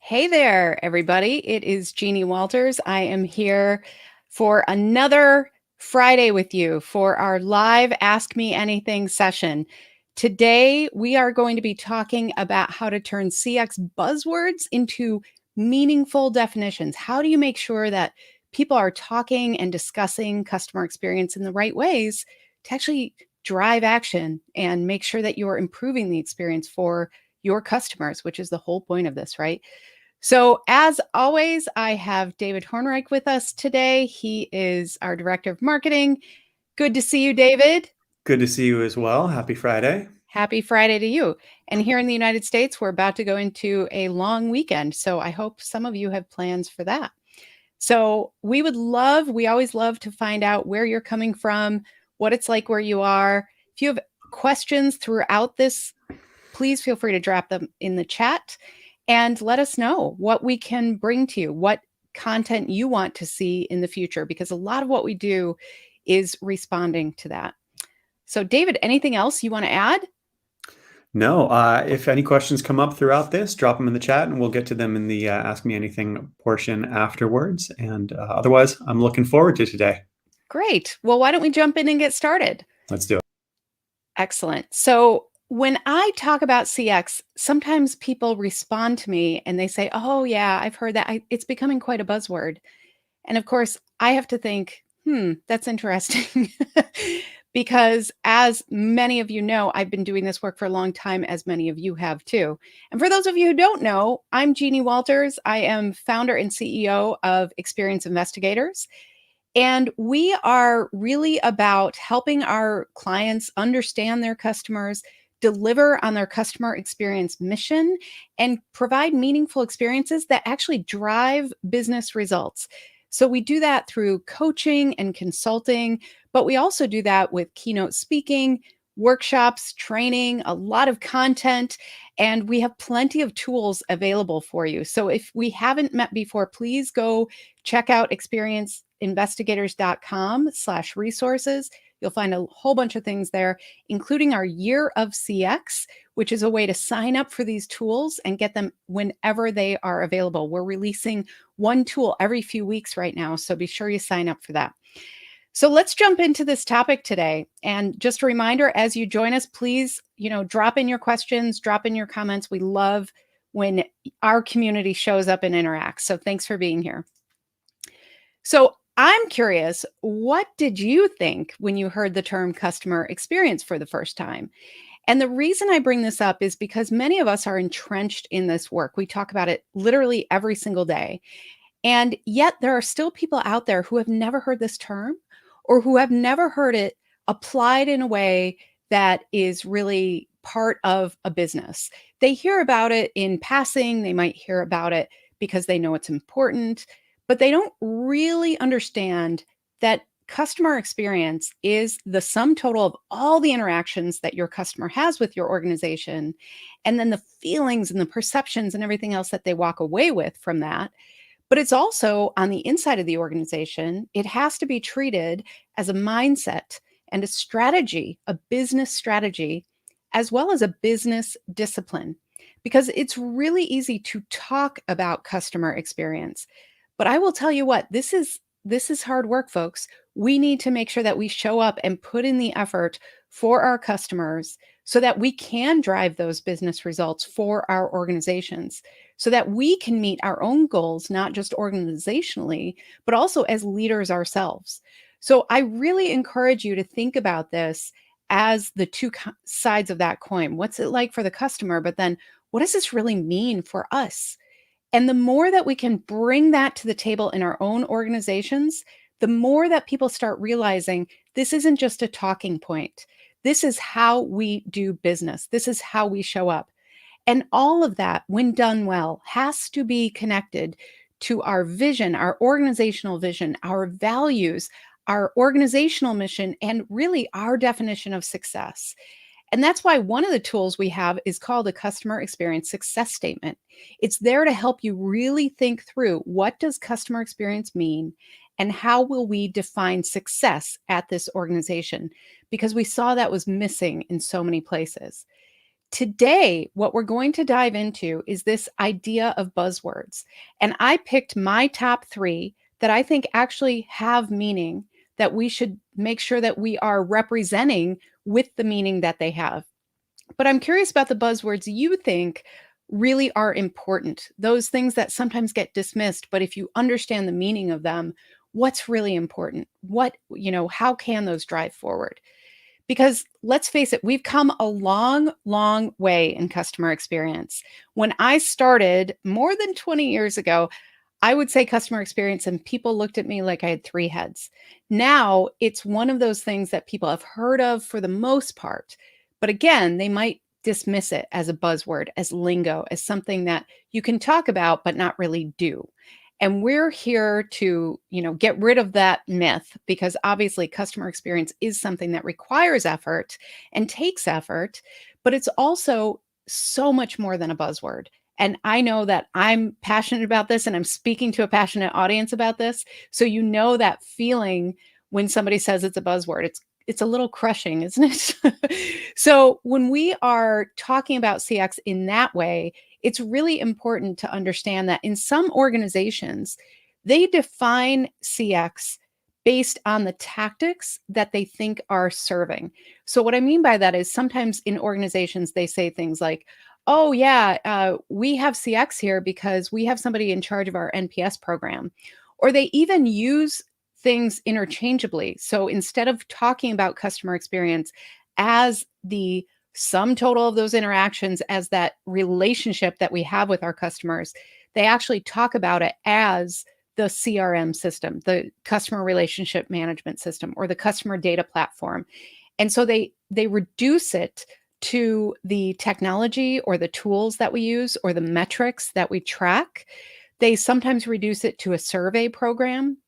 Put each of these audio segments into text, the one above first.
Hey there, everybody. It is Jeannie Walters. I am here for another Friday with you for our live Ask Me Anything session. Today, we are going to be talking about how to turn CX buzzwords into meaningful definitions. How do you make sure that people are talking and discussing customer experience in the right ways to actually drive action and make sure that you're improving the experience for your customers, which is the whole point of this, right? So, as always, I have David Hornreich with us today. He is our Director of Marketing. Good to see you, David. Good to see you as well. Happy Friday. Happy Friday to you. And here in the United States, we're about to go into a long weekend. So, I hope some of you have plans for that. So, we always love to find out where you're coming from, what it's like where you are. If you have questions throughout this, please feel free to drop them in the chat and let us know what we can bring to you, what content you want to see in the future, because a lot of what we do is responding to that. So, David, anything else you want to add? No, if any questions come up throughout this, drop them in the chat and we'll get to them in the Ask Me Anything portion afterwards. And otherwise, I'm looking forward to today. Great. Well, why don't we jump in and get started? Let's do it. Excellent. So, when I talk about CX, sometimes people respond to me and they say, "Oh, yeah, I've heard that. It's becoming quite a buzzword." And of course, I have to think, that's interesting. Because as many of you know, I've been doing this work for a long time, as many of you have too. And for those of you who don't know, I'm Jeannie Walters. I am founder and CEO of Experience Investigators. And we are really about helping our clients understand their customers, deliver on their customer experience mission, and provide meaningful experiences that actually drive business results. So we do that through coaching and consulting, but we also do that with keynote speaking, workshops, training, a lot of content, and we have plenty of tools available for you. So if we haven't met before, please go check out experienceinvestigators.com/resources. You'll find a whole bunch of things there, including our Year of CX, which is a way to sign up for these tools and get them whenever they are available. We're releasing one tool every few weeks right now, so be sure you sign up for that. So let's jump into this topic today. And just a reminder, as you join us, please, drop in your questions, drop in your comments. We love when our community shows up and interacts. So thanks for being here. So I'm curious, what did you think when you heard the term customer experience for the first time? And the reason I bring this up is because many of us are entrenched in this work. We talk about it literally every single day. And yet there are still people out there who have never heard this term or who have never heard it applied in a way that is really part of a business. They hear about it in passing. They might hear about it because they know it's important, but they don't really understand that customer experience is the sum total of all the interactions that your customer has with your organization, and then the feelings and the perceptions and everything else that they walk away with from that. But it's also on the inside of the organization, it has to be treated as a mindset and a strategy, a business strategy, as well as a business discipline. Because it's really easy to talk about customer experience. But I will tell you what, this is hard work, folks. We need to make sure that we show up and put in the effort for our customers so that we can drive those business results for our organizations, so that we can meet our own goals, not just organizationally, but also as leaders ourselves. So I really encourage you to think about this as the two sides of that coin. What's it like for the customer? But then what does this really mean for us? And the more that we can bring that to the table in our own organizations, the more that people start realizing this isn't just a talking point. This is how we do business. This is how we show up. And all of that, when done well, has to be connected to our vision, our organizational vision, our values, our organizational mission, and really our definition of success. And that's why one of the tools we have is called a customer experience success statement. It's there to help you really think through, what does customer experience mean and how will we define success at this organization? Because we saw that was missing in so many places. today, what we're going to dive into is this idea of buzzwords. And I picked my top 3 that I think actually have meaning that we should make sure that we are representing with the meaning that they have. But I'm curious about the buzzwords you think really are important, those things that sometimes get dismissed, but if you understand the meaning of them, what's really important? How can those drive forward? Because let's face it, we've come a long, long way in customer experience. When I started more than 20 years ago, I would say customer experience, and people looked at me like I had 3 heads. Now it's one of those things that people have heard of for the most part. But again, they might dismiss it as a buzzword, as lingo, as something that you can talk about, but not really do. And we're here to, get rid of that myth because obviously customer experience is something that requires effort and takes effort, but it's also so much more than a buzzword. And I know that I'm passionate about this and I'm speaking to a passionate audience about this. So you know that feeling when somebody says it's a buzzword. It's a little crushing, isn't it? So when we are talking about CX in that way, it's really important to understand that in some organizations, they define CX based on the tactics that they think are serving. So what I mean by that is sometimes in organizations, they say things like, oh, yeah, we have CX here because we have somebody in charge of our NPS program. Or they even use things interchangeably. So instead of talking about customer experience as the sum total of those interactions, as that relationship that we have with our customers, they actually talk about it as the CRM system, the customer relationship management system, or the customer data platform. And so they reduce it to the technology or the tools that we use or the metrics that we track. They sometimes reduce it to a survey program.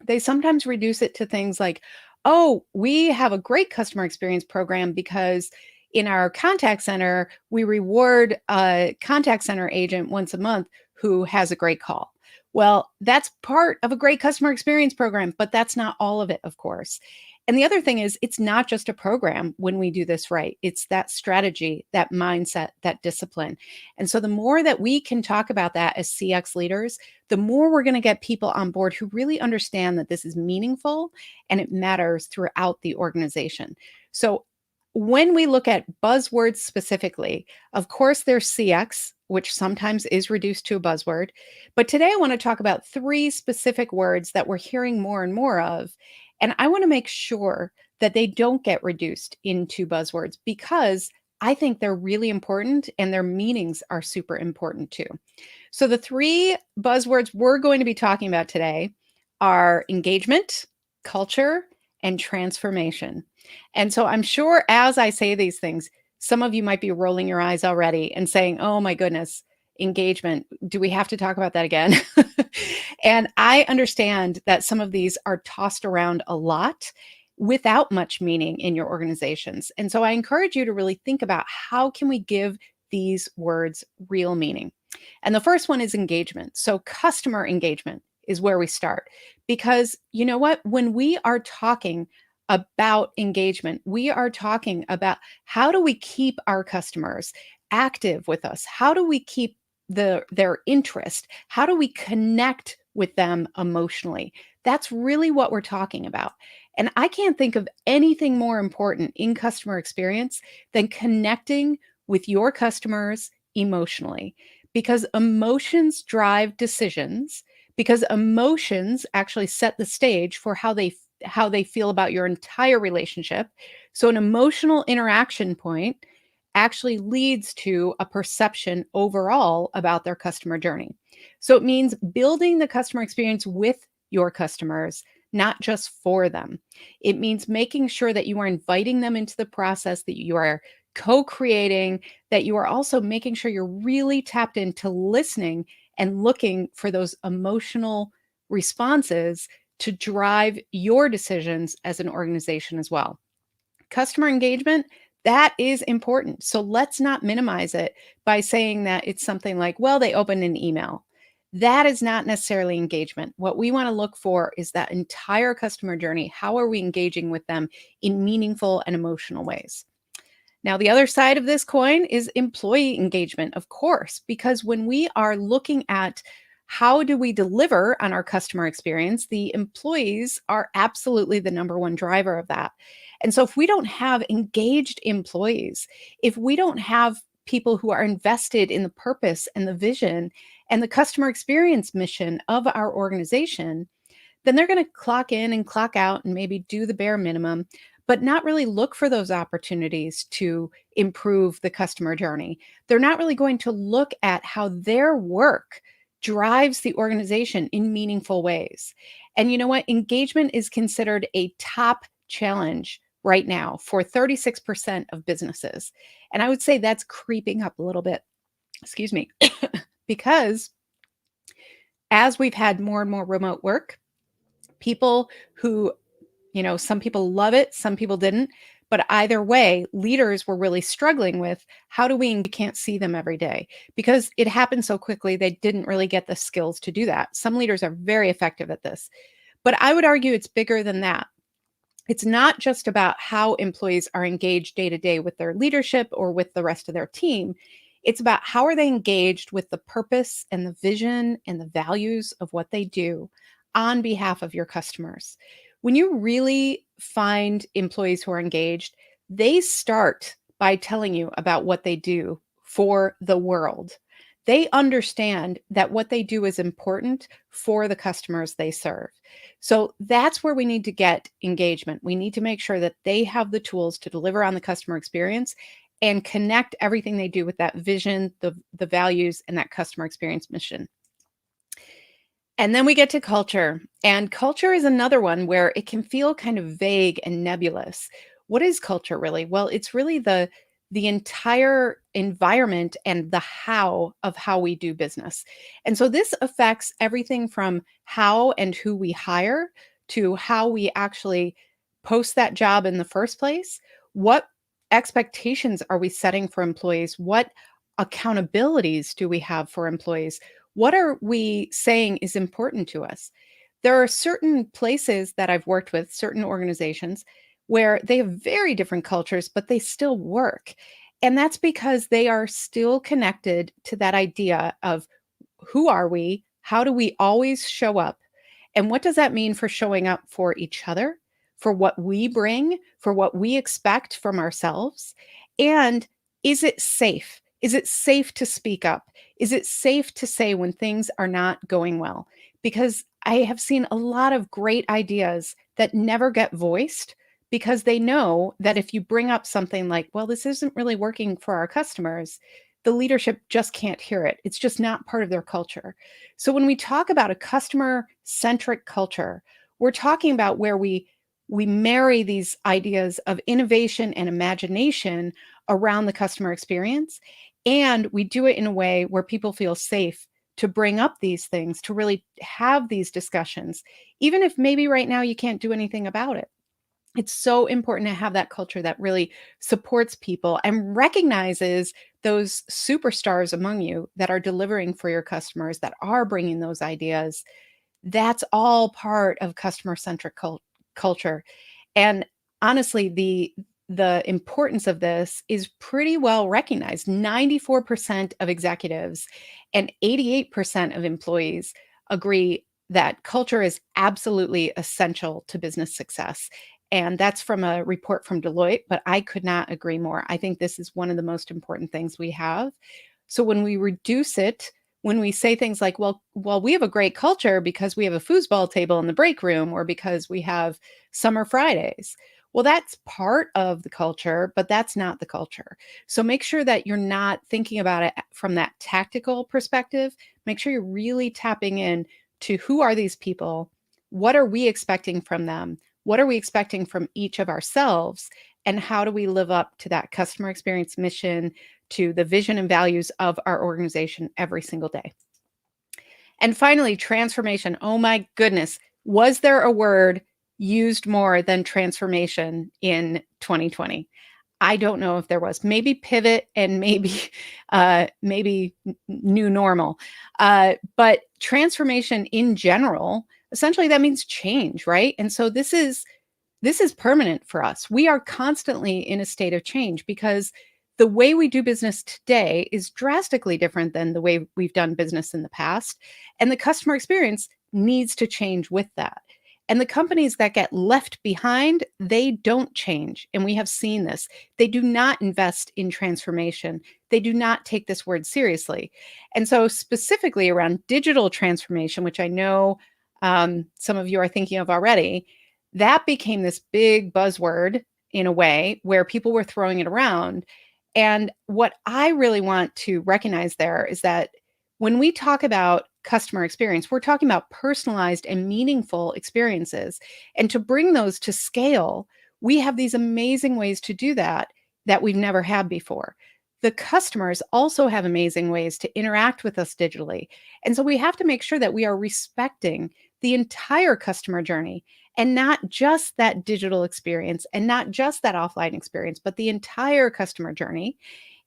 They sometimes reduce it to things like, oh, we have a great customer experience program because in our contact center, we reward a contact center agent once a month who has a great call. Well, that's part of a great customer experience program, but that's not all of it, of course. And the other thing is, it's not just a program when we do this right. It's that strategy, that mindset, that discipline. And so the more that we can talk about that as CX leaders, the more we're going to get people on board who really understand that this is meaningful and it matters throughout the organization. So when we look at buzzwords specifically, of course, there's CX, which sometimes is reduced to a buzzword. But today I want to talk about 3 specific words that we're hearing more and more of. And I want to make sure that they don't get reduced into buzzwords because I think they're really important and their meanings are super important too. So the 3 buzzwords we're going to be talking about today are engagement, culture, and transformation. And so I'm sure as I say these things, some of you might be rolling your eyes already and saying, oh my goodness, engagement. Do we have to talk about that again? And I understand that some of these are tossed around a lot without much meaning in your organizations. And so I encourage you to really think about how can we give these words real meaning? And the first one is engagement. So customer engagement is where we start because you know what? When we are talking about engagement, we are talking about how do we keep our customers active with us? How do we keep their interest? How do we connect with them emotionally? That's really what we're talking about. And I can't think of anything more important in customer experience than connecting with your customers emotionally because emotions drive decisions because emotions actually set the stage for how they feel about your entire relationship. So an emotional interaction point actually leads to a perception overall about their customer journey. So it means building the customer experience with your customers, not just for them. It means making sure that you are inviting them into the process, that you are co-creating, that you are also making sure you're really tapped into listening and looking for those emotional responses to drive your decisions as an organization as well. Customer engagement, that is important. So let's not minimize it by saying that it's something like, well, they opened an email. That is not necessarily engagement. What we want to look for is that entire customer journey. How are we engaging with them in meaningful and emotional ways? Now, the other side of this coin is employee engagement, of course, because when we are looking at how do we deliver on our customer experience, the employees are absolutely the number one driver of that. And so if we don't have engaged employees, if we don't have people who are invested in the purpose and the vision and the customer experience mission of our organization, then they're going to clock in and clock out and maybe do the bare minimum, but not really look for those opportunities to improve the customer journey. They're not really going to look at how their work drives the organization in meaningful ways. And you know what? Engagement is considered a top challenge right now for 36% of businesses. And I would say that's creeping up a little bit, excuse me, because as we've had more and more remote work, people who, some people love it, some people didn't. But either way, leaders were really struggling with how do we can't see them every day because it happened so quickly. They didn't really get the skills to do that. Some leaders are very effective at this, but I would argue it's bigger than that. It's not just about how employees are engaged day to day with their leadership or with the rest of their team. It's about how are they engaged with the purpose and the vision and the values of what they do on behalf of your customers. When you really find employees who are engaged, they start by telling you about what they do for the world. They understand that what they do is important for the customers they serve. So that's where we need to get engagement. We need to make sure that they have the tools to deliver on the customer experience and connect everything they do with that vision, the values, and that customer experience mission. And then we get to culture. And culture is another one where it can feel kind of vague and nebulous. What is culture really? Well, it's really the entire environment and the how of how we do business. And so this affects everything from how and who we hire to how we actually post that job in the first place. What expectations are we setting for employees? What accountabilities do we have for employees? What are we saying is important to us? There are certain places that I've worked with, certain organizations, where they have very different cultures, but they still work. And that's because they are still connected to that idea of who are we? How do we always show up? And what does that mean for showing up for each other, for what we bring, for what we expect from ourselves? And is it safe? Is it safe to speak up? Is it safe to say when things are not going well? Because I have seen a lot of great ideas that never get voiced because they know that if you bring up something like, well, this isn't really working for our customers, the leadership just can't hear it. It's just not part of their culture. So when we talk about a customer-centric culture, we're talking about where we marry these ideas of innovation and imagination around the customer experience. And we do it in a way where people feel safe to bring up these things, to really have these discussions, even if maybe right now you can't do anything about it. It's so important to have that culture that really supports people and recognizes those superstars among you that are delivering for your customers, that are bringing those ideas. That's all part of customer-centric culture. And honestly, the importance of this is pretty well recognized. 94% of executives and 88% of employees agree that culture is absolutely essential to business success. And that's from a report from Deloitte, but I could not agree more. I think this is one of the most important things we have. So when we reduce it, when we say things like, well, we have a great culture because we have a foosball table in the break room or because we have summer Fridays. Well, that's part of the culture, but that's not the culture. So make sure that you're not thinking about it from that tactical perspective. Make sure you're really tapping in to who are these people? What are we expecting from them? What are we expecting from each of ourselves? And how do we live up to that customer experience mission, to the vision and values of our organization every single day? And finally, transformation. Oh my goodness. Was there a word used more than transformation in 2020? I don't know if there was. Maybe pivot and maybe new normal. But transformation in general, essentially that means change, right? And so this is this is permanent for us. We are constantly in a state of change because the way we do business today is drastically different than the way we've done business in the past. And the customer experience needs to change with that. And the companies that get left behind, they don't change. And we have seen this. They do not invest in transformation. They do not take this word seriously. And so, specifically around digital transformation, which I know some of you are thinking of already, that became this big buzzword in a way where people were throwing it around. And what I really want to recognize there is that when we talk about customer experience, we're talking about personalized and meaningful experiences. And to bring those to scale, we have these amazing ways to do that that we've never had before. The customers also have amazing ways to interact with us digitally. And so we have to make sure that we are respecting the entire customer journey and not just that digital experience and not just that offline experience, but the entire customer journey,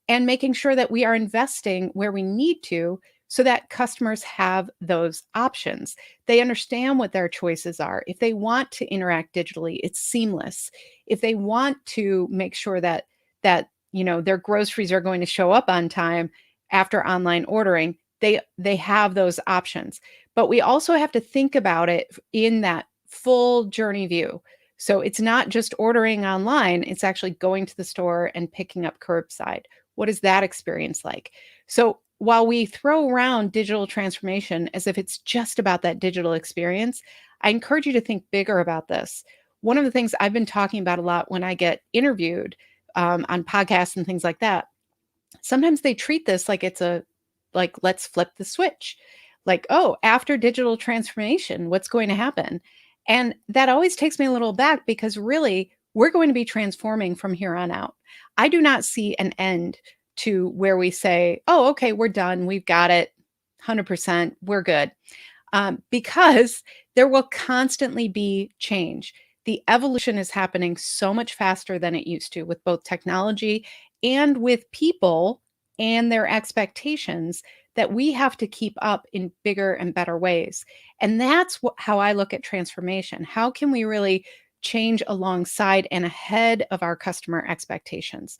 and making sure that we are investing where we need to so that customers have those options. They understand what their choices are. If they want to interact digitally, it's seamless. If they want to make sure that their groceries are going to show up on time after online ordering, they have those options. But we also have to think about it in that full journey view. So it's not just ordering online, it's actually going to the store and picking up curbside. What is that experience like? So while we throw around digital transformation as if it's just about that digital experience, I encourage you to think bigger about this. One of the things I've been talking about a lot when I get interviewed on podcasts and things like that, sometimes they treat this like let's flip the switch. Like, oh, after digital transformation, what's going to happen? And that always takes me a little back because really, we're going to be transforming from here on out. I do not see an end to where we say, oh, okay, we're done. We've got it 100%. We're good. Because there will constantly be change. The evolution is happening so much faster than it used to with both technology and with people and their expectations that we have to keep up in bigger and better ways. And that's how I look at transformation. How can we really change alongside and ahead of our customer expectations?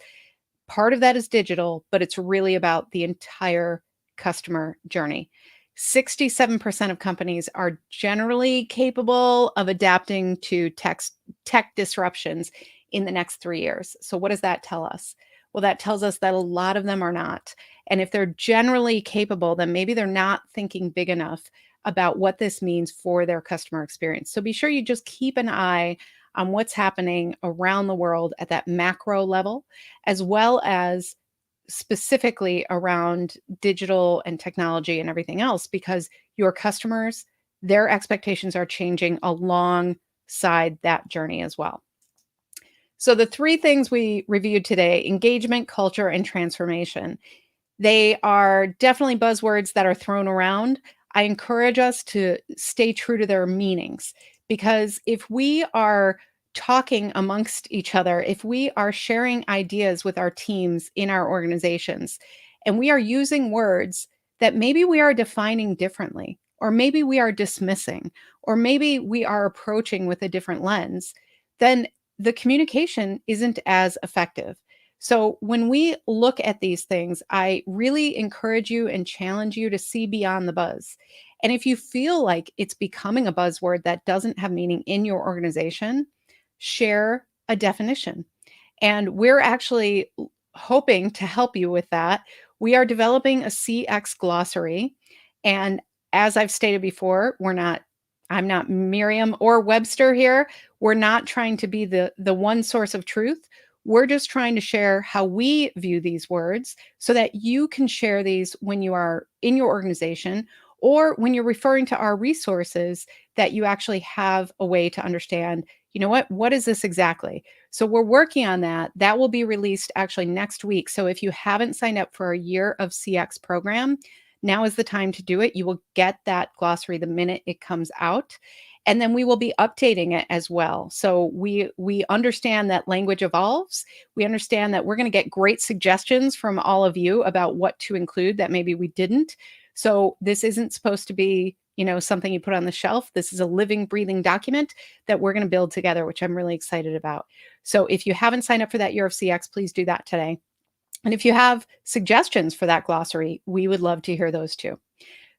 Part of that is digital, but it's really about the entire customer journey. 67% of companies are generally capable of adapting to tech disruptions in the next 3 years. So what does that tell us? Well, that tells us that a lot of them are not. And if they're generally capable, then maybe they're not thinking big enough about what this means for their customer experience. So be sure you just keep an eye on what's happening around the world at that macro level, as well as specifically around digital and technology and everything else, because your customers, their expectations are changing alongside that journey as well. So the 3 things we reviewed today: engagement, culture, and transformation. They are definitely buzzwords that are thrown around. I encourage us to stay true to their meanings, because if we are talking amongst each other, if we are sharing ideas with our teams in our organizations, and we are using words that maybe we are defining differently, or maybe we are dismissing, or maybe we are approaching with a different lens, then the communication isn't as effective. So when we look at these things, I really encourage you and challenge you to see beyond the buzz. And if you feel like it's becoming a buzzword that doesn't have meaning in your organization, share a definition. And we're actually hoping to help you with that. We are developing a CX glossary. And as I've stated before, I'm not Merriam or Webster here. We're not trying to be the one source of truth. We're just trying to share how we view these words so that you can share these when you are in your organization, or when you're referring to our resources, that you actually have a way to understand, what is this exactly? So we're working on that. That will be released actually next week. So if you haven't signed up for our Year of CX program, now is the time to do it. You will get that glossary the minute it comes out. And then we will be updating it as well. So we understand that language evolves. We understand that we're going to get great suggestions from all of you about what to include that maybe we didn't. So this isn't supposed to be something you put on the shelf. This is a living, breathing document that we're going to build together, which I'm really excited about. So if you haven't signed up for that Year of CX, please do that today. And if you have suggestions for that glossary, we would love to hear those too.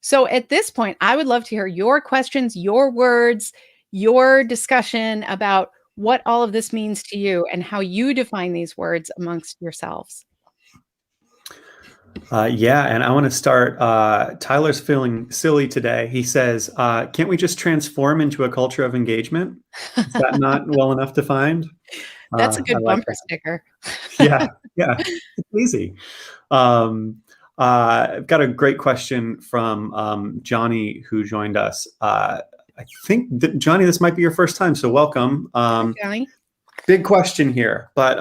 So at this point, I would love to hear your questions, your words, your discussion about what all of this means to you and how you define these words amongst yourselves. Yeah, and I want to start. Tyler's feeling silly today. He says, can't we just transform into a culture of engagement? Is that not well enough defined? That's a I good like bumper that. sticker. Yeah, yeah, it's easy. I've got a great question from Johnny, who joined us. I think that, Johnny, this might be your first time, so welcome. Hi, Johnny. Big question here, but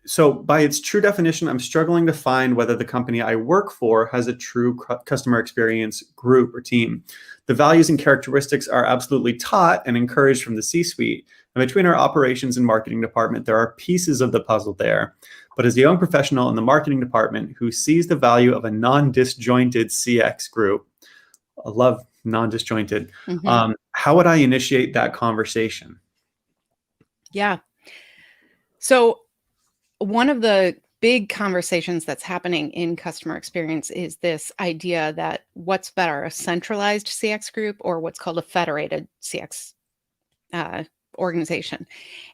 so by its true definition, I'm struggling to find whether the company I work for has a true customer experience group or team. The values and characteristics are absolutely taught and encouraged from the C-suite. And between our operations and marketing department, there are pieces of the puzzle there. But as a young professional in the marketing department who sees the value of a non-disjointed CX group, I love non-disjointed, how would I initiate that conversation? Yeah. So one of the big conversations that's happening in customer experience is this idea that what's better, a centralized CX group or what's called a federated CX organization.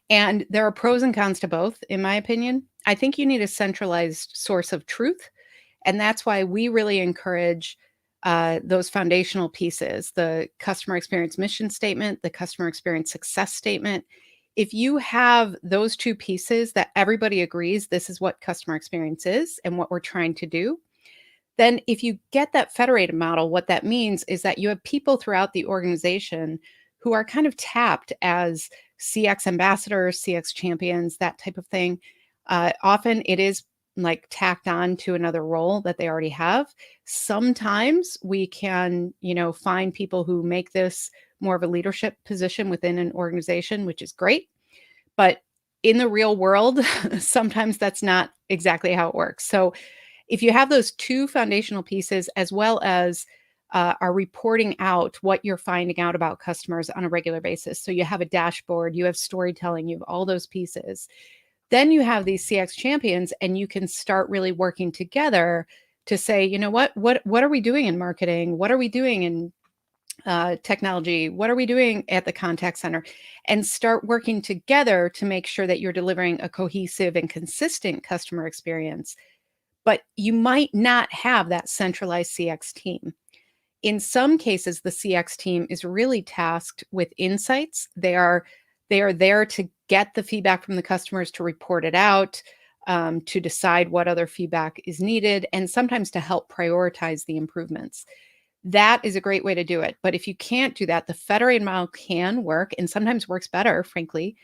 And there are pros and cons to both, in my opinion. I think you need a centralized source of truth. And that's why we really encourage those foundational pieces, the customer experience mission statement, the customer experience success statement. If you have those two pieces that everybody agrees this is what customer experience is and what we're trying to do, then if you get that federated model, what that means is that you have people throughout the organization who are kind of tapped as CX ambassadors, CX champions, that type of thing. Often it is like tacked on to another role that they already have. Sometimes we can, find people who make this more of a leadership position within an organization, which is great. But in the real world, sometimes that's not exactly how it works. So if you have those two foundational pieces, as well as are reporting out what you're finding out about customers on a regular basis. So you have a dashboard, you have storytelling, you have all those pieces. Then you have these CX champions, and you can start really working together to say, what are we doing in marketing? What are we doing in technology? What are we doing at the contact center? And start working together to make sure that you're delivering a cohesive and consistent customer experience. But you might not have that centralized CX team. In some cases, the CX team is really tasked with insights. They are there to get the feedback from the customers, to report it out, to decide what other feedback is needed, and sometimes to help prioritize the improvements. That is a great way to do it. But if you can't do that, the federated model can work and sometimes works better, frankly.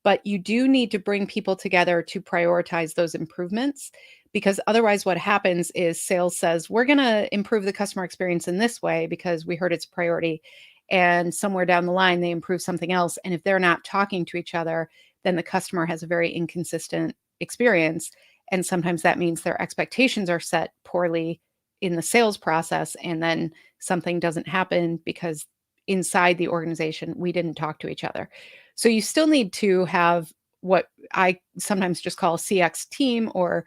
But you do need to bring people together to prioritize those improvements, because otherwise what happens is sales says, we're going to improve the customer experience in this way because we heard it's a priority. And somewhere down the line, they improve something else. And if they're not talking to each other, then the customer has a very inconsistent experience. And sometimes that means their expectations are set poorly in the sales process. And then something doesn't happen because inside the organization, we didn't talk to each other. So you still need to have what I sometimes just call a CX team or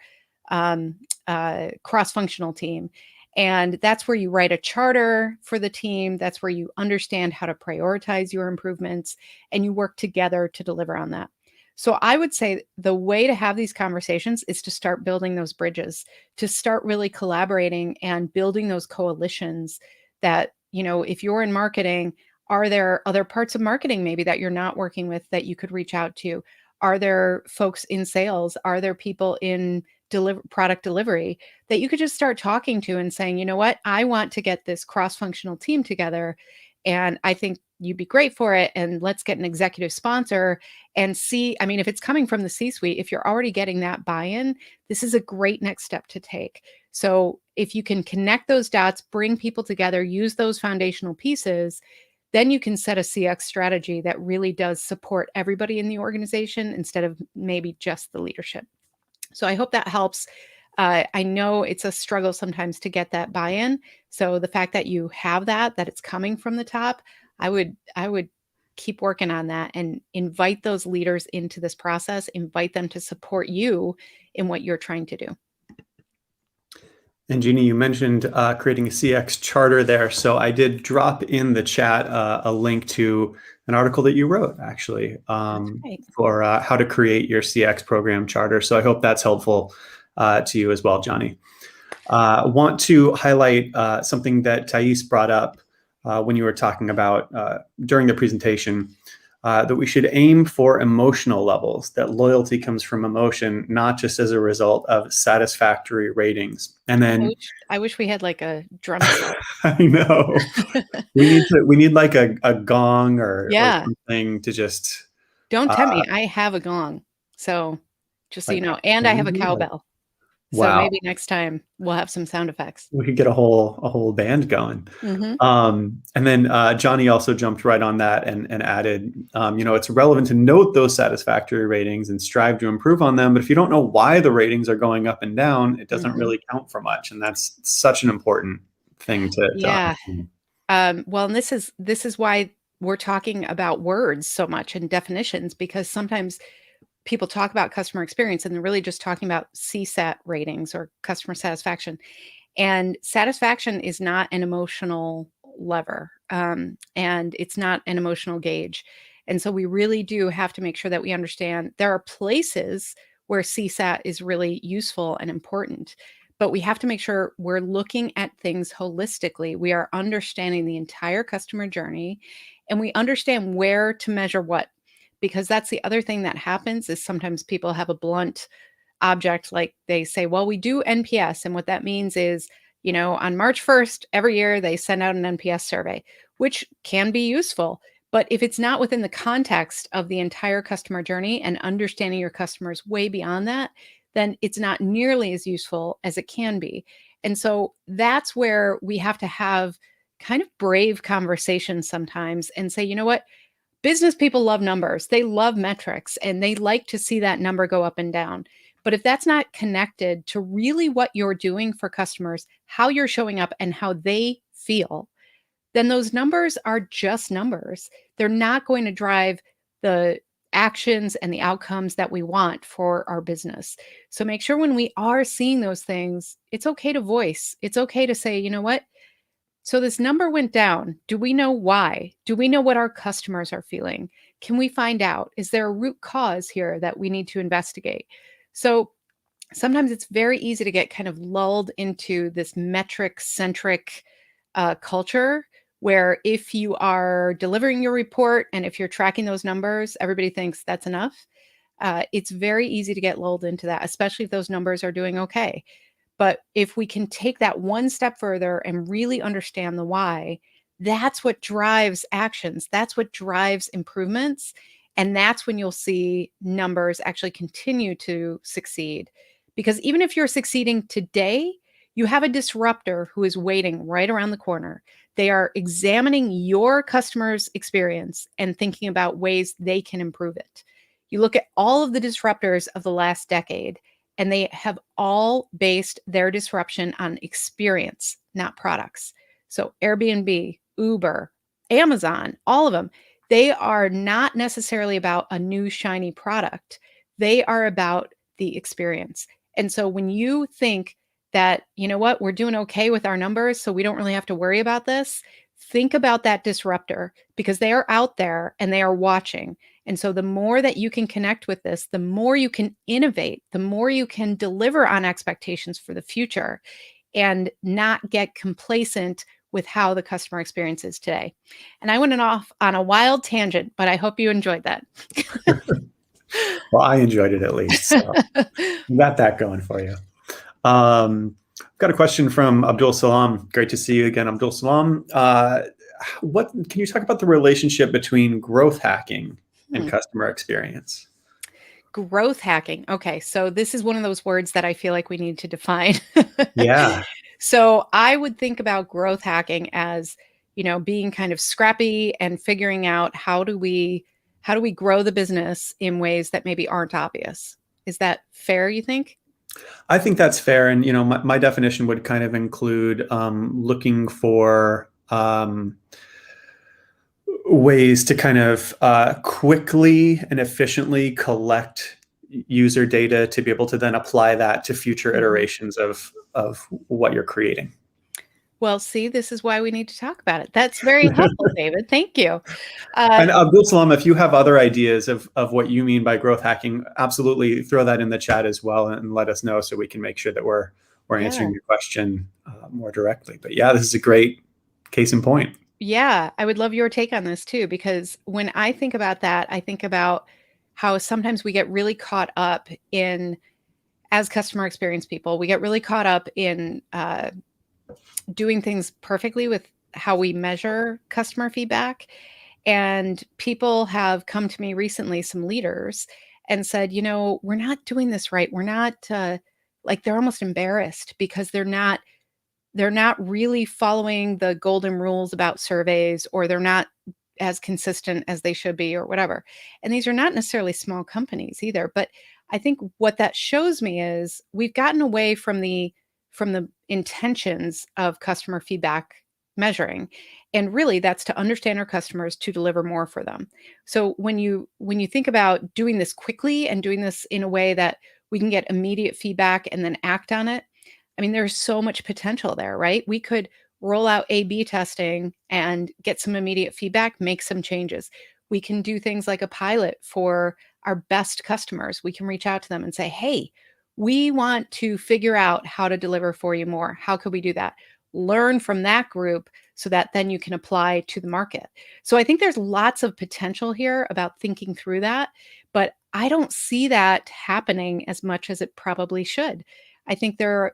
cross-functional team. And that's where you write a charter for the team. That's where you understand how to prioritize your improvements and you work together to deliver on that. So I would say the way to have these conversations is to start building those bridges, to start really collaborating and building those coalitions that, if you're in marketing, are there other parts of marketing maybe that you're not working with that you could reach out to? Are there folks in sales? Are there people in product delivery that you could just start talking to and saying, you know what, I want to get this cross-functional team together and I think you'd be great for it. And let's get an executive sponsor and see. I mean, if it's coming from the C-suite, if you're already getting that buy-in, this is a great next step to take. So if you can connect those dots, bring people together, use those foundational pieces, then you can set a CX strategy that really does support everybody in the organization instead of maybe just the leadership. So I hope that helps. I know it's a struggle sometimes to get that buy-in. So the fact that you have that it's coming from the top, I would keep working on that and invite those leaders into this process, invite them to support you in what you're trying to do. And Jeannie, you mentioned creating a CX charter there. So I did drop in the chat a link to an article that you wrote, actually, Right. for how to create your CX program charter. So I hope that's helpful to you as well, Johnny. Want to highlight something that Thais brought up when you were talking about during the presentation, that we should aim for emotional levels, that loyalty comes from emotion, not just as a result of satisfactory ratings. And then I wish we had like a drum set. I know we need like a gong or Yeah. something to just Don't tempt me. I have a gong. So just so you like, know, and I have a cowbell. So wow. maybe next time we'll have some sound effects. We could get a whole band going. Mm-hmm. And then Johnny also jumped right on that and added, it's relevant to note those satisfactory ratings and strive to improve on them. But if you don't know why the ratings are going up and down, it doesn't really count for much. And that's such an important thing to Yeah. understand. Well, and this is why we're talking about words so much and definitions, because sometimes people talk about customer experience and they're really just talking about CSAT ratings or customer satisfaction. And satisfaction is not an emotional lever, and it's not an emotional gauge. And so we really do have to make sure that we understand there are places where CSAT is really useful and important, but we have to make sure we're looking at things holistically. We are understanding the entire customer journey, and we understand where to measure what, because that's the other thing that happens is sometimes people have a blunt object, like they say, well, we do NPS. And what that means is, on March 1st, every year they send out an NPS survey, which can be useful. But if it's not within the context of the entire customer journey and understanding your customers way beyond that, then it's not nearly as useful as it can be. And so that's where we have to have kind of brave conversations sometimes and say, you know what? Business people love numbers. They love metrics and they like to see that number go up and down. But if that's not connected to really what you're doing for customers, how you're showing up and how they feel, then those numbers are just numbers. They're not going to drive the actions and the outcomes that we want for our business. So make sure when we are seeing those things, it's okay to voice. It's okay to say, you know what? So this number went down. Do we know why? Do we know what our customers are feeling? Can we find out? Is there a root cause here that we need to investigate? So sometimes it's very easy to get kind of lulled into this metric-centric culture where if you are delivering your report and if you're tracking those numbers, everybody thinks that's enough. It's very easy to get lulled into that, especially if those numbers are doing okay. But if we can take that one step further and really understand the why, that's what drives actions. That's what drives improvements. And that's when you'll see numbers actually continue to succeed. Because even if you're succeeding today, you have a disruptor who is waiting right around the corner. They are examining your customer's experience and thinking about ways they can improve it. You look at all of the disruptors of the last decade, and they have all based their disruption on experience, not products. So Airbnb, Uber, Amazon, all of them, they are not necessarily about a new shiny product. They are about the experience. And so when you think that, you know what, we're doing okay with our numbers, so we don't really have to worry about this, think about that disruptor because they are out there and they are watching. And so the more that you can connect with this, the more you can innovate, the more you can deliver on expectations for the future and not get complacent with how the customer experience is today. And I went off on a wild tangent, but I hope you enjoyed that. Well, I enjoyed it at least. So you got that going for you. Got a question from Abdul Salam. Great to see you again, Abdul Salam. What can you talk about the relationship between growth hacking and customer experience? Growth hacking. Okay, so this is one of those words that I feel like we need to define. Yeah. So I would think about growth hacking as, being kind of scrappy and figuring out how do we grow the business in ways that maybe aren't obvious. Is that fair, you think? I think that's fair. And, my definition would kind of include looking for ways to kind of quickly and efficiently collect user data to be able to then apply that to future Mhm. iterations of what you're creating. Well, see, this is why we need to talk about it. That's very helpful, David. Thank you. Uh, And Abdul Salam, if you have other ideas of what you mean by growth hacking, absolutely throw that in the chat as well and let us know so we can make sure that we're yeah. answering your question more directly. But yeah, this is a great case in point. Yeah, I would love your take on this too, because when I think about that, I think about how sometimes we get really caught up in, as customer experience people, we get really caught up in doing things perfectly with how we measure customer feedback. And people have come to me recently, some leaders, and said, we're not doing this right. We're not like they're almost embarrassed because they're not really following the golden rules about surveys, or they're not as consistent as they should be, or whatever. And these are not necessarily small companies either, but I think what that shows me is we've gotten away from the intentions of customer feedback measuring, and really that's to understand our customers, to deliver more for them. So when you think about doing this quickly and doing this in a way that we can get immediate feedback and then act on it, I mean, there's so much potential there, right? We could roll out A/B testing and get some immediate feedback, make some changes. We can do things like a pilot for our best customers. We can reach out to them and say, hey, we want to figure out how to deliver for you more. How could we do that? Learn from that group so that then you can apply to the market. So I think there's lots of potential here about thinking through that, but I don't see that happening as much as it probably should. I think there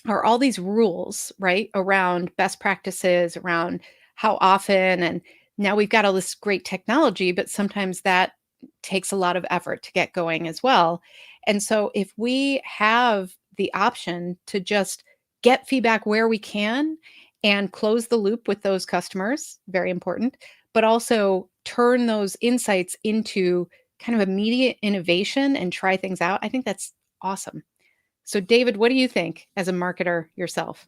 are all these rules, right, around best practices, around how often, and now we've got all this great technology, but sometimes that takes a lot of effort to get going as well. And so if we have the option to just get feedback where we can and close the loop with those customers, very important, but also turn those insights into kind of immediate innovation and try things out, I think that's awesome. So, David, what do you think as a marketer yourself?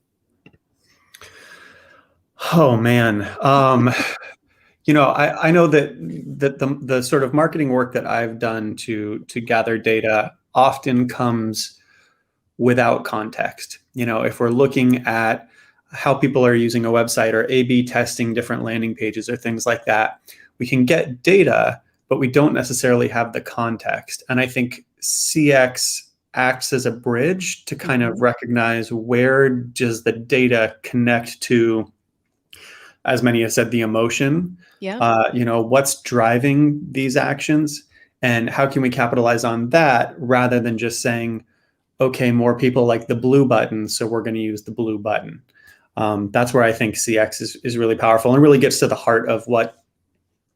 Oh man. I know that the sort of marketing work that I've done to gather data often comes without context. If we're looking at how people are using a website or A/B testing different landing pages or things like that, we can get data, but we don't necessarily have the context. And I think CX acts as a bridge to kind of Mhm. recognize where does the data connect to, as many have said, the emotion. Yeah. What's driving these actions, and how can we capitalize on that rather than just saying, okay, more people like the blue button, so we're going to use the blue button. That's where I think CX is really powerful and really gets to the heart of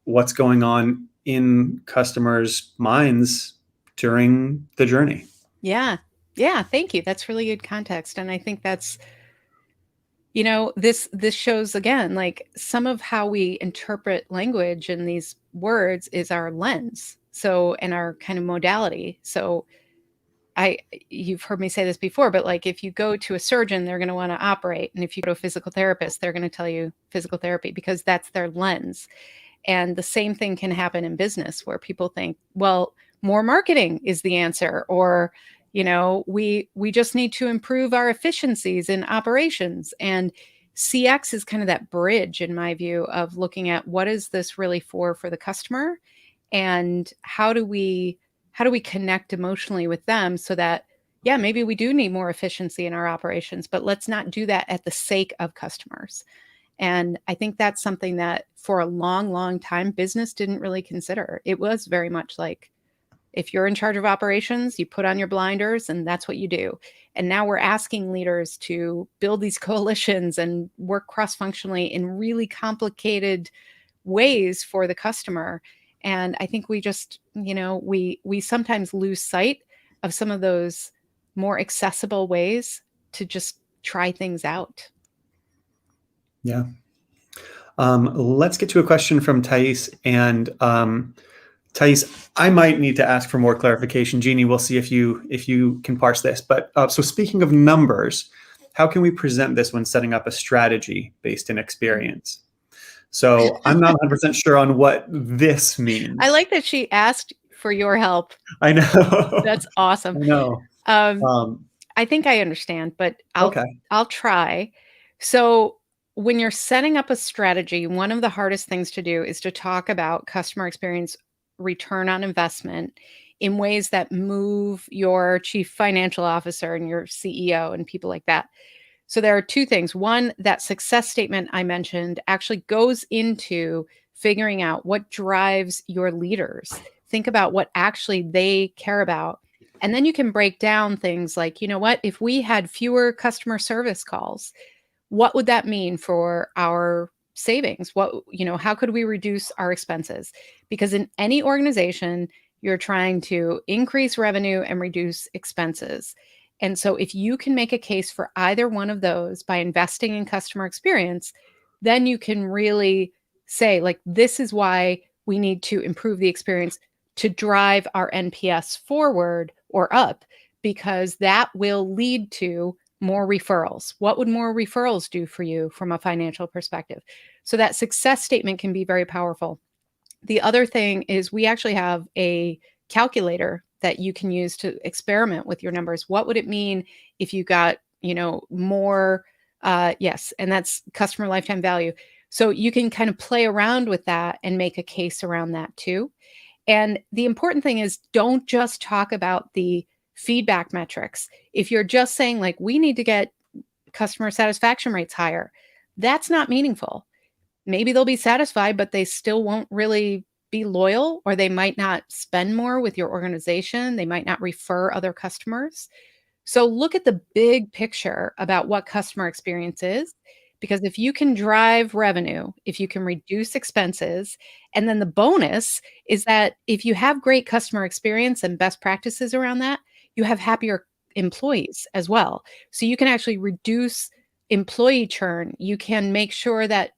what's going on in customers' minds during the journey. Yeah. Yeah. Thank you. That's really good context. And I think that's, this shows again, like some of how we interpret language and these words is our lens. So, and our kind of modality. So I you've heard me say this before, but like if you go to a surgeon, they're going to want to operate. And if you go to a physical therapist, they're going to tell you physical therapy because that's their lens. And the same thing can happen in business where people think, well, more marketing is the answer, or we just need to improve our efficiencies in operations. And CX is kind of that bridge, in my view, of looking at what is this really for the customer, and how do we connect emotionally with them so that, yeah, maybe we do need more efficiency in our operations, but let's not do that at the sake of customers. And I think that's something that for a long, long time, business didn't really consider. It was very much like, if you're in charge of operations, you put on your blinders and that's what you do. And now we're asking leaders to build these coalitions and work cross functionally in really complicated ways for the customer. And I think we just, we sometimes lose sight of some of those more accessible ways to just try things out. Yeah. Let's get to a question from Thais. And Thais, I might need to ask for more clarification. Jeannie, we'll see if you can parse this. But so speaking of numbers, how can we present this when setting up a strategy based in experience? So I'm not 100% sure on what this I means. like that she asked for your help. I know. That's awesome. I know. Um, Um, I think I understand, but okay. I'll try. So when you're setting up a strategy, one of the hardest things to do is to talk about customer experience return on investment in ways that move your chief financial officer and your CEO and people like that. So there are two things. One, that success statement I mentioned actually goes into figuring out what drives your leaders. Think about what actually they care about. And then you can break down things like, you know what, if we had fewer customer service calls, what would that mean for our savings? How could we reduce our expenses? Because in any organization, you're trying to increase revenue and reduce expenses. And so if you can make a case for either one of those by investing in customer experience, then you can really say, like, this is why we need to improve the experience to drive our NPS forward or up, because that will lead to more referrals. What would more referrals do for you from a financial perspective? So that success statement can be very powerful. The other thing is we actually have a calculator that you can use to experiment with your numbers. What would it mean if you got, more yes, and that's customer lifetime value. So you can kind of play around with that and make a case around that too. And the important thing is don't just talk about the feedback metrics. If you're just saying, like, we need to get customer satisfaction rates higher, that's not meaningful. Maybe they'll be satisfied, but they still won't really be loyal, or they might not spend more with your organization. They might not refer other customers. So look at the big picture about what customer experience is, because if you can drive revenue, if you can reduce expenses, and then the bonus is that if you have great customer experience and best practices around that, you have happier employees as well. So you can actually reduce employee churn. You can make sure that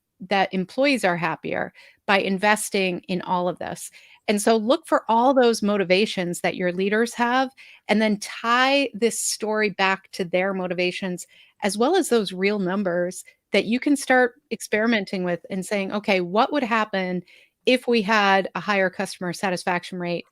employees are happier by investing in all of this. And so look for all those motivations that your leaders have, and then tie this story back to their motivations, as well as those real numbers that you can start experimenting with and saying, okay, what would happen if we had a higher customer satisfaction rate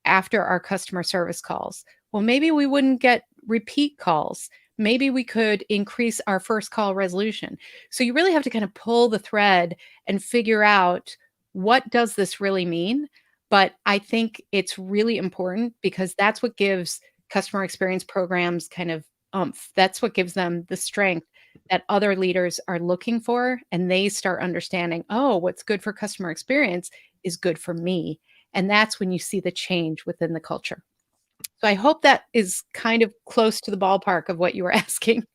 after our customer service calls? Well, maybe we wouldn't get repeat calls. Maybe we could increase our first call resolution. So you really have to kind of pull the thread and figure out, what does this really mean? But I think it's really important because that's what gives customer experience programs kind of oomph. That's what gives them the strength that other leaders are looking for. And they start understanding, oh, what's good for customer experience is good for me. And that's when you see the change within the culture. So I hope that is kind of close to the ballpark of what you were asking.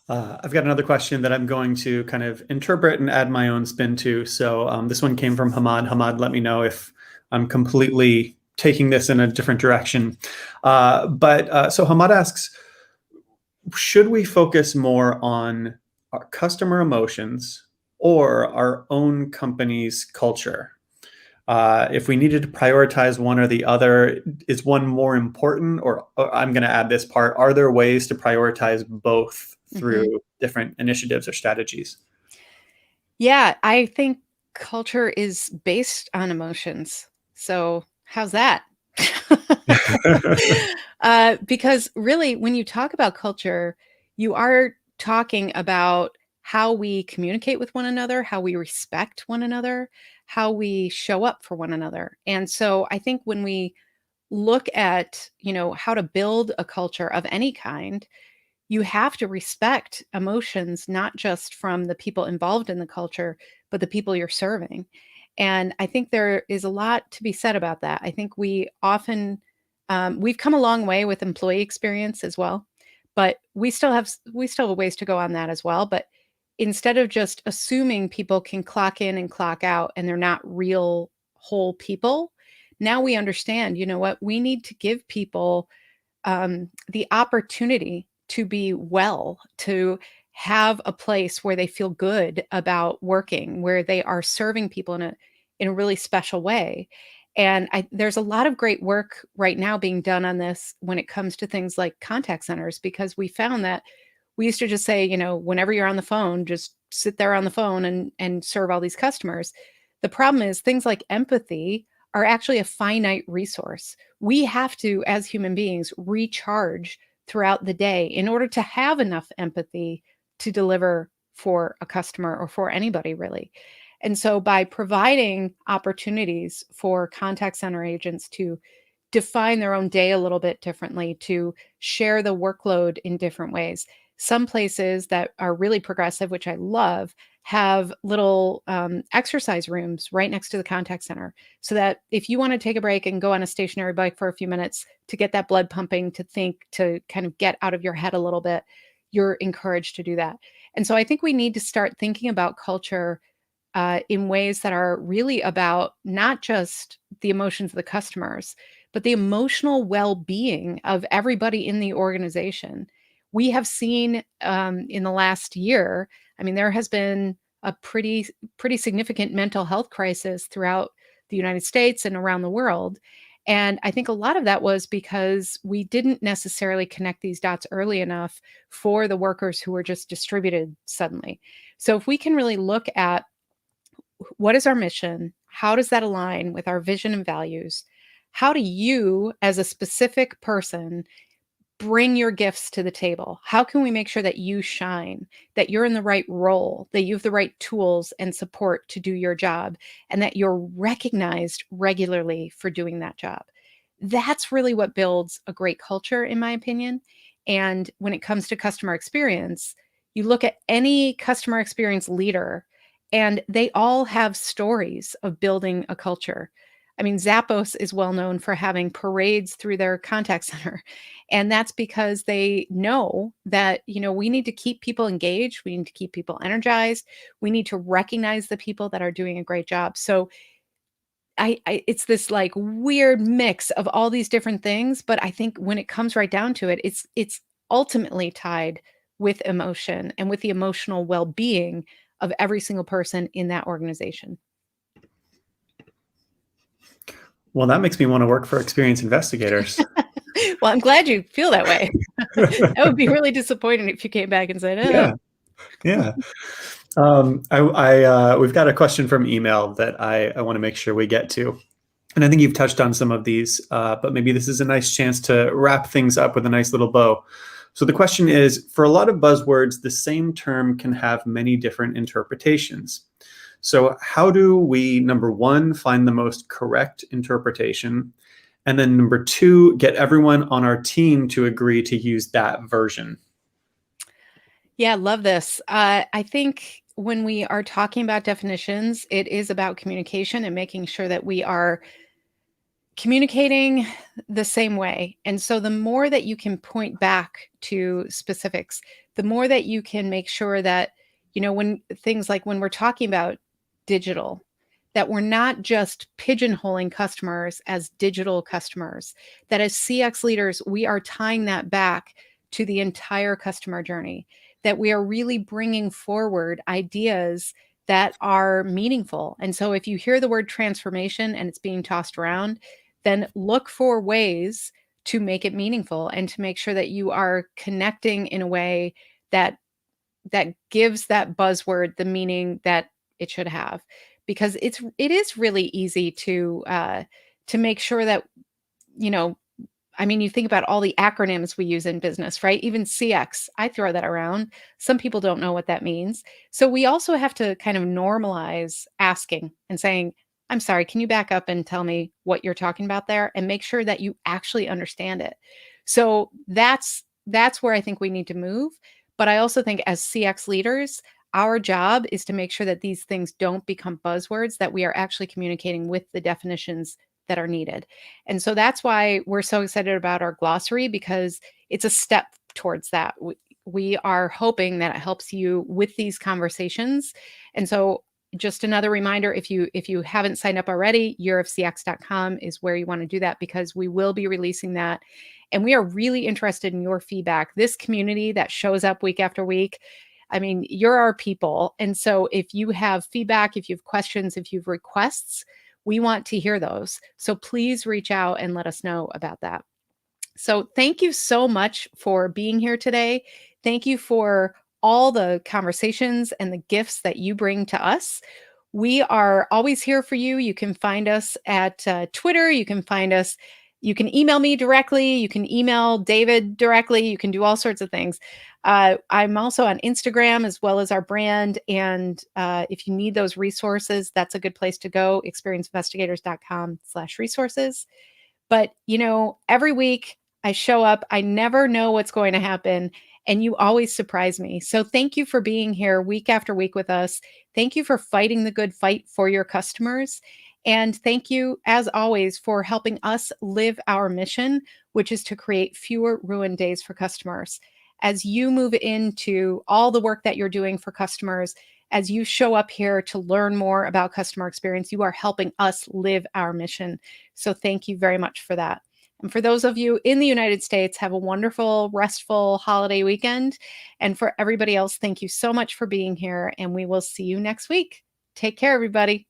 I've got another question that I'm going to kind of interpret and add my own spin to. So this one came from Hamad. Hamad, let me know if I'm completely taking this in a different direction. So Hamad asks, should we focus more on our customer emotions or our own company's culture? If we needed to prioritize one or the other, is one more important? Or I'm going to add this part, are there ways to prioritize both Mhm. through different initiatives or strategies? Yeah, I think culture is based on emotions. So how's that? Because really, when you talk about culture, you are talking about how we communicate with one another, how we respect one another, how we show up for one another. And so I think when we look at, how to build a culture of any kind, you have to respect emotions, not just from the people involved in the culture, but the people you're serving. And I think there is a lot to be said about that. I think we've come a long way with employee experience as well, but we still have ways to go on that as well. But instead of just assuming people can clock in and clock out and they're not real whole people, now we understand, you know what, we need to give people the opportunity to be well, to have a place where they feel good about working, where they are serving people in a really special way. And there's a lot of great work right now being done on this when it comes to things like contact centers, because we found that we used to just say, whenever you're on the phone, just sit there on the phone and serve all these customers. The problem is things like empathy are actually a finite resource. We have to, as human beings, recharge throughout the day in order to have enough empathy to deliver for a customer or for anybody, really. And so by providing opportunities for contact center agents to define their own day a little bit differently, to share the workload in different ways. Some places that are really progressive, which I love, have little exercise rooms right next to the contact center, so that if you want to take a break and go on a stationary bike for a few minutes to get that blood pumping, to think, to kind of get out of your head a little bit, you're encouraged to do that. And so I think we need to start thinking about culture in ways that are really about not just the emotions of the customers, but the emotional well-being of everybody in the organization. We have seen in the last year, I mean, there has been a pretty significant mental health crisis throughout the United States and around the world. And I think a lot of that was because we didn't necessarily connect these dots early enough for the workers who were just distributed suddenly. So if we can really look at what is our mission? How does that align with our vision and values? How do you, as a specific person, bring your gifts to the table? How can we make sure that you shine, that you're in the right role, that you have the right tools and support to do your job, and that you're recognized regularly for doing that job? That's really what builds a great culture, in my opinion. And when it comes to customer experience, you look at any customer experience leader, and they all have stories of building a culture. I mean, Zappos is well known for having parades through their contact center. And that's because they know that, we need to keep people engaged. We need to keep people energized. We need to recognize the people that are doing a great job. So it's this like weird mix of all these different things. But I think when it comes right down to it, it's ultimately tied with emotion and with the emotional well-being of every single person in that organization. Well, that makes me want to work for experienced investigators. Well, I'm glad you feel that way. That would be really disappointing if you came back and said, Yeah. Yeah. We've got a question from email that I want to make sure we get to. And I think you've touched on some of these, but maybe this is a nice chance to wrap things up with a nice little bow. So the question is, for a lot of buzzwords, the same term can have many different interpretations. So how do we, number one, find the most correct interpretation? And then number two, get everyone on our team to agree to use that version? Yeah, love this. I think when we are talking about definitions, it is about communication and making sure that we are communicating the same way. And so the more that you can point back to specifics, the more that you can make sure that, when things like when we're talking about digital, that we're not just pigeonholing customers as digital customers, that as CX leaders, we are tying that back to the entire customer journey, that we are really bringing forward ideas that are meaningful. And so if you hear the word transformation and it's being tossed around, then look for ways to make it meaningful and to make sure that you are connecting in a way that gives that buzzword the meaning that it should have. Because it is really easy to make sure that, you think about all the acronyms we use in business, right? Even CX, I throw that around. Some people don't know what that means. So we also have to kind of normalize asking and saying, I'm sorry, can you back up and tell me what you're talking about there, and make sure that you actually understand it. So that's where I think we need to move. But I also think as CX leaders, our job is to make sure that these things don't become buzzwords, that we are actually communicating with the definitions that are needed. And so that's why we're so excited about our glossary, because it's a step towards that. We are hoping that it helps you with these conversations. And so just another reminder, if you haven't signed up already, yearofcx.com is where you want to do that, because we will be releasing that. And we are really interested in your feedback. This community that shows up week after week, I mean, you're our people. And so if you have feedback, if you have questions, if you have requests, we want to hear those. So please reach out and let us know about that. So thank you so much for being here today. Thank you for all the conversations and the gifts that you bring to us. We are always here for you. You can find us at Twitter. You can find us. You can email me directly. You can email David directly. You can do all sorts of things. I'm also on Instagram as well as our brand. And if you need those resources, that's a good place to go. experienceinvestigators.com/resources. But, every week I show up, I never know what's going to happen, and you always surprise me. So thank you for being here week after week with us. Thank you for fighting the good fight for your customers. And thank you, as always, for helping us live our mission, which is to create fewer ruined days for customers. As you move into all the work that you're doing for customers, as you show up here to learn more about customer experience, you are helping us live our mission. So thank you very much for that. And for those of you in the United States, have a wonderful, restful holiday weekend. And for everybody else, thank you so much for being here. And we will see you next week. Take care, everybody.